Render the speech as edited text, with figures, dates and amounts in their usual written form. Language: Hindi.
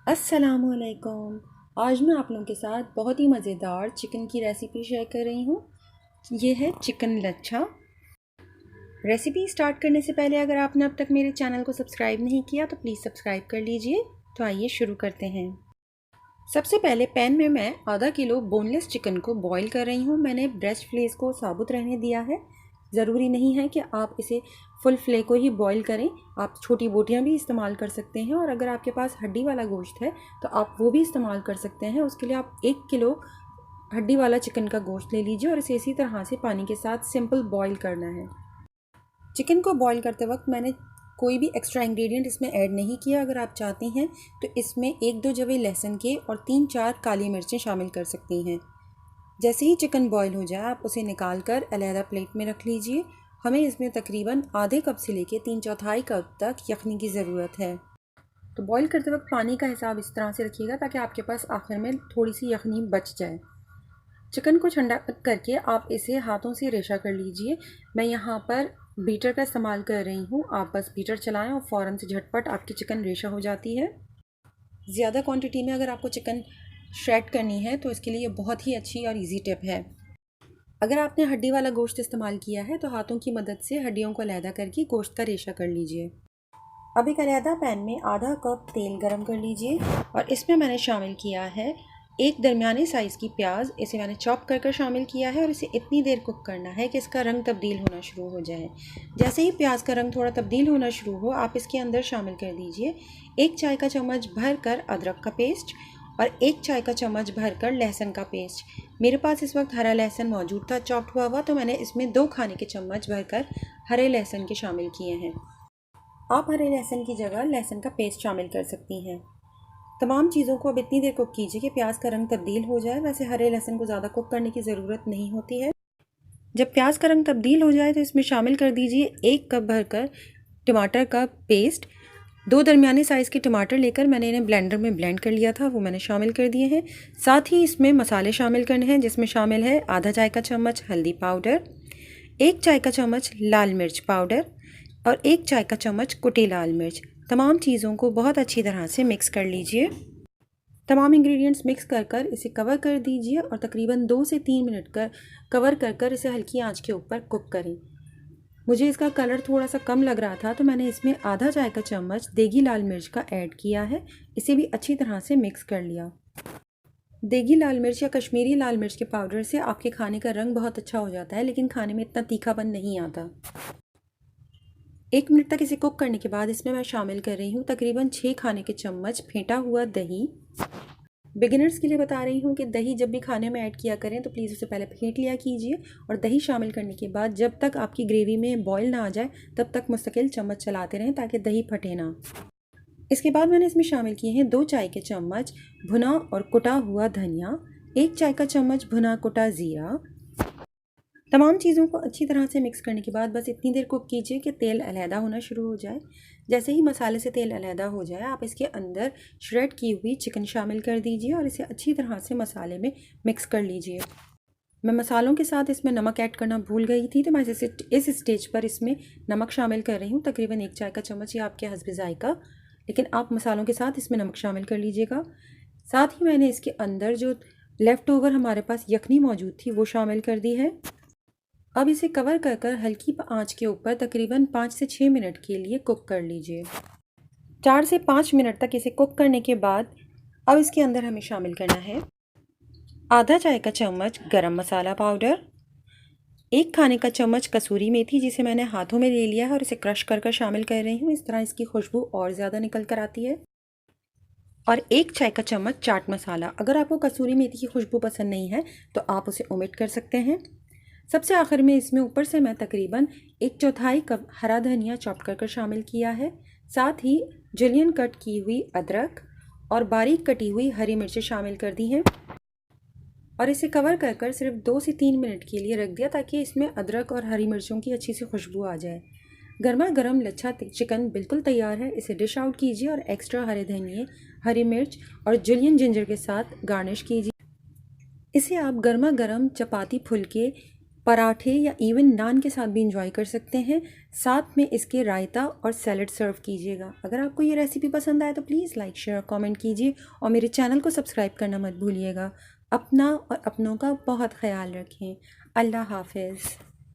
अस्सलामुअलैकुम। आज मैं आप लोगों के साथ बहुत ही मज़ेदार चिकन की रेसिपी शेयर कर रही हूँ। ये है चिकन लच्छा। रेसिपी स्टार्ट करने से पहले अगर आपने अब तक मेरे चैनल को सब्सक्राइब नहीं किया तो प्लीज़ सब्सक्राइब कर लीजिए। तो आइए शुरू करते हैं। सबसे पहले पैन में मैं आधा किलो बोनलेस चिकन को बॉईल कर रही हूँ। मैंने ब्रेस्ट फ्लेस को साबुत रहने दिया है। ज़रूरी नहीं है कि आप इसे फुल फ्ले को ही बॉईल करें, आप छोटी बोटियाँ भी इस्तेमाल कर सकते हैं। और अगर आपके पास हड्डी वाला गोश्त है तो आप वो भी इस्तेमाल कर सकते हैं। उसके लिए आप 1 किलो हड्डी वाला चिकन का गोश्त ले लीजिए और इसे इसी तरह से पानी के साथ सिंपल बॉईल करना है। चिकन को बॉईल करते वक्त मैंने कोई भी एक्स्ट्रा इंग्रेडिएंट इसमें ऐड नहीं किया। अगर आप चाहती हैं तो इसमें 1-2 जवे लहसुन के और 3-4 काली मिर्चें शामिल कर सकती हैं। जैसे ही चिकन बॉईल हो जाए आप उसे निकाल कर अलहदा प्लेट में रख लीजिए। हमें इसमें तकरीबन आधे कप से लेकर 3/4 कप तक यखनी की ज़रूरत है। तो बॉईल करते वक्त पानी का हिसाब इस तरह से रखिएगा ताकि आपके पास आखिर में थोड़ी सी यखनी बच जाए। चिकन को ठंडा करके आप इसे हाथों से रेशा कर लीजिए। मैं यहाँ पर बीटर का इस्तेमाल कर रही हूँ। आप बस बीटर चलाएं और फ़ौरन से झटपट आपकी चिकन रेशा हो जाती है। ज़्यादा क्वांटिटी में अगर आपको चिकन श्रेड करनी है तो इसके लिए बहुत ही अच्छी और इजी टिप है। अगर आपने हड्डी वाला गोश्त इस्तेमाल किया है तो हाथों की मदद से हड्डियों को अलहदा करके गोश्त का रेशा कर लीजिए। अब एक अलहदा पैन में आधा कप तेल गरम कर लीजिए और इसमें मैंने शामिल किया है एक दरमियाने साइज़ की प्याज। इसे मैंने चॉप कर शामिल किया है और इसे इतनी देर कुक करना है कि इसका रंग तब्दील होना शुरू हो जाए। जैसे ही प्याज का रंग थोड़ा तब्दील होना शुरू हो आप इसके अंदर शामिल कर दीजिए 1 चाय का चम्मच भर कर अदरक का पेस्ट और 1 चाय का चम्मच भरकर लहसुन का पेस्ट। मेरे पास इस वक्त हरा लहसुन मौजूद था चॉप्ड हुआ तो मैंने इसमें 2 खाने के चम्मच भरकर हरे लहसुन के शामिल किए हैं। आप हरे लहसुन की जगह लहसुन का पेस्ट शामिल कर सकती हैं। तमाम चीज़ों को अब इतनी देर कुक कीजिए कि प्याज का रंग तब्दील हो जाए। वैसे हरे लहसुन को ज़्यादा कुक करने की ज़रूरत नहीं होती है। जब प्याज का रंग तब्दील हो जाए तो इसमें शामिल कर दीजिए 1 कप भरकर टमाटर का पेस्ट। 2 दरमियाने साइज़ के टमाटर लेकर मैंने इन्हें ब्लेंडर में ब्लेंड कर लिया था, वो मैंने शामिल कर दिए हैं। साथ ही इसमें मसाले शामिल करने हैं जिसमें शामिल है आधा चाय का चम्मच हल्दी पाउडर, 1 चाय का चम्मच लाल मिर्च पाउडर और 1 चाय का चम्मच कुटी लाल मिर्च। तमाम चीज़ों को बहुत अच्छी तरह से मिक्स कर लीजिए। तमाम इंग्रेडिएंट्स मिक्स कर इसे कवर कर दीजिए और तकरीबन 2 से 3 मिनट कवर कर इसे हल्की आंच के ऊपर कुक करें। मुझे इसका कलर थोड़ा सा कम लग रहा था तो मैंने इसमें आधा चाय का चम्मच देगी लाल मिर्च का ऐड किया है। इसे भी अच्छी तरह से मिक्स कर लिया। देगी लाल मिर्च या कश्मीरी लाल मिर्च के पाउडर से आपके खाने का रंग बहुत अच्छा हो जाता है लेकिन खाने में इतना तीखापन नहीं आता। 1 मिनट तक इसे कुक करने के बाद इसमें मैं शामिल कर रही हूँ तकरीबन 6 खाने के चम्मच फेंटा हुआ दही। बिगिनर्स के लिए बता रही हूँ कि दही जब भी खाने में ऐड किया करें तो प्लीज़ उसे पहले फेंट लिया कीजिए और दही शामिल करने के बाद जब तक आपकी ग्रेवी में बॉयल ना आ जाए तब तक मुस्तकिल चम्मच चलाते रहें ताकि दही फटे ना। इसके बाद मैंने इसमें शामिल किए हैं 2 चाय के चम्मच भुना और कुटा हुआ धनिया, 1 चाय का चम्मच भुना कुटा ज़ीरा। तमाम चीज़ों को अच्छी तरह से मिक्स करने के बाद बस इतनी देर कुक कीजिए कि तेल अलहदा होना शुरू हो जाए। जैसे ही मसाले से तेल अलहदा हो जाए आप इसके अंदर श्रेड की हुई चिकन शामिल कर दीजिए और इसे अच्छी तरह से मसाले में मिक्स कर लीजिए। मैं मसालों के साथ इसमें नमक ऐड करना भूल गई थी तो मैं इस स्टेज पर इसमें नमक शामिल कर रही हूँ तकरीबन 1 चाय का चम्मच या आपके हस्ब जायका, लेकिन आप मसालों के साथ इसमें नमक शामिल कर लीजिएगा। साथ ही मैंने इसके अंदर जो लेफ़्ट ओवर हमारे पास यखनी मौजूद थी वो शामिल कर दी है। अब इसे कवर कर हल्की आंच के ऊपर तकरीबन 5 से 6 मिनट के लिए कुक कर लीजिए। 4 से 5 मिनट तक इसे कुक करने के बाद अब इसके अंदर हमें शामिल करना है आधा चाय का चम्मच गरम मसाला पाउडर, 1 खाने का चम्मच कसूरी मेथी जिसे मैंने हाथों में ले लिया है और इसे क्रश कर शामिल कर रही हूँ। इस तरह इसकी खुशबू और ज़्यादा निकल कर आती है। और 1 चाय का चम्मच चाट मसाला। अगर आपको कसूरी मेथी की खुशबू पसंद नहीं है तो आप उसे ओमिट कर सकते हैं। सबसे आखिर में इसमें ऊपर से मैं तकरीबन 1/4 कप हरा धनिया चॉप कर शामिल किया है। साथ ही जुलियन कट की हुई अदरक और बारीक कटी हुई हरी मिर्चें शामिल कर दी हैं और इसे कवर कर सिर्फ 2 से 3 मिनट के लिए रख दिया ताकि इसमें अदरक और हरी मिर्चों की अच्छी सी खुशबू आ जाए। गर्मा गर्म लच्छा चिकन बिल्कुल तैयार है। इसे डिश आउट कीजिए और एक्स्ट्रा हरे धनिए, हरी मिर्च और जुलियन जिंजर के साथ गार्निश कीजिए। इसे आप गर्मा गर्म चपाती फुलके, पराठे या इवन नान के साथ भी इंजॉय कर सकते हैं। साथ में इसके रायता और सैलड सर्व कीजिएगा। अगर आपको ये रेसिपी पसंद आए तो प्लीज़ लाइक शेयर और कमेंट कीजिए और मेरे चैनल को सब्सक्राइब करना मत भूलिएगा। अपना और अपनों का बहुत ख्याल रखें। अल्लाह हाफ़िज़।